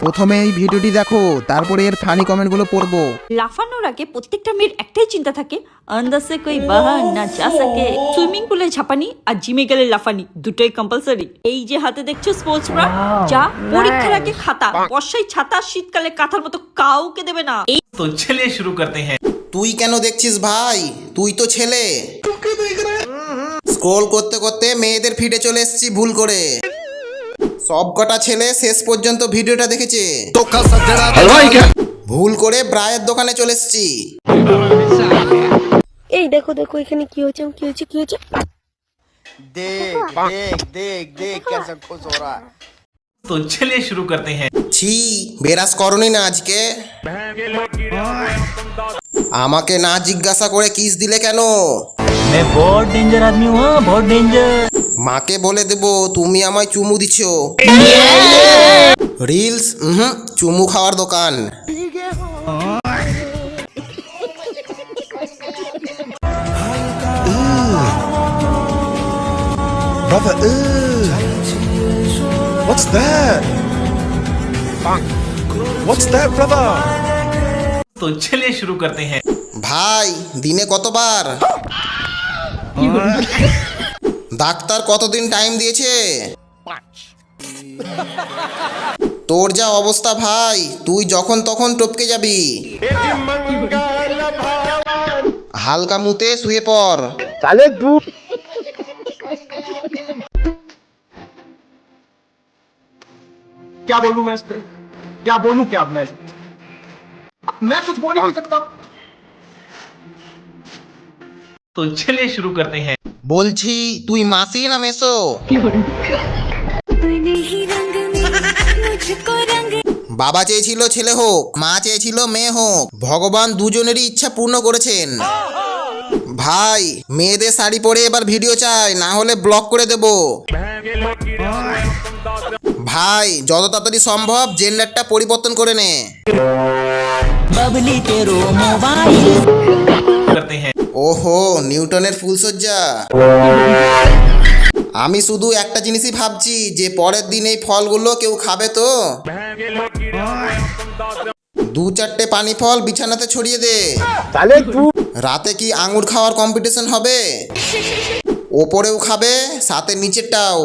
প্রথমে এই ভিডিওটি দেখো, তারপরে এর ফানি কমেন্টগুলো পড়বো। লাফানোর আগে প্রত্যেকটা মেয়ের একটাই চিন্তা থাকে, আন্দাজ সে কই বাহার না যা সকে। সুইমিং পুলে ঝাপানি আর জিমে গেলে লাফানি দুটোই কম্পালসারি। এই যে হাতে দেখছো স্পোর্টস ব্রা, যা পরীক্ষার আগে খাতা, বর্ষায় ছাতা, শীতকালে কাঁথার মতো কাউকে দেবে না। এই तो चलिए शुरू करते हैं। তুই কেন দেখছিস ভাই? তুই তো ছেলে। স্ক্রোল করতে করতে মেয়েদের ফিডে চলে এসেছি ভুল করে। সব কটা ছেলে শেষ পর্যন্ত ভিডিওটা দেখেছে। ভুল করে ব্রায়ের দোকানে চলে এসেছি। এই দেখো দেখো এখানে কি হয়েছে কি হয়েছে কি হয়েছে। देख देख देख देख कैसा खुश हो रहा है। तो चलिए शुरू करते हैं। ছি, বেরাস করনি না আজকে? আমাকে না জিজ্ঞাসা করে কিস দিলে কেন? मैं बहुत डेंजर आदमी हूँ, बहुत डेंजर। মাকে বলে দেবো তুমি আমায় চুমু দিচ্ছ। রিলস চুমু খাওয়ার দোকান। Brother, what's that? What's that, brother? तो चलिए शुरू करते हैं। ভাই দিনে কতবার? ডাক্তার কতদিন টাইম দিয়েছে? তোর যা অবস্থা ভাই, তুই যখন তখন টপকে যাবি। হালকা মুতে শুয়ে পড়। क्या बोलूं मैं इस पे? क्या बोलूं क्या मैं कुछ बोल नहीं सकता। तो चलिए शुरू करते हैं। বলছি তুই মাসি না মেসো? বাবা চেয়েছিল ছেলে হোক, মা চেয়েছিল মেয়ে হোক, ভগবান দুজনেরই ইচ্ছা পূর্ণ করেছেন। ভাই মেয়েদের শাড়ি পরে এবার ভিডিও চাই, না হলে ব্লক করে দেব। ভাই যত তাড়াতাড়ি সম্ভব জেন্ডারটা পরিবর্তন করে নে। बबली तेरो मोबाइल। करते हैं। ওহো, নিউটনের ফুলসজ্জা। আমি শুধু একটা জিনিসই ভাবছি যে পরের দিন এই ফলগুলো কেউ খাবে তো? দু চারটে পানি ফল বিছানাতে ছড়িয়ে দে। রাতে কি আঙুর খাওয়ার কম্পিটিশন হবে? ওপরেও খাবে সাথে নিচেরটাও।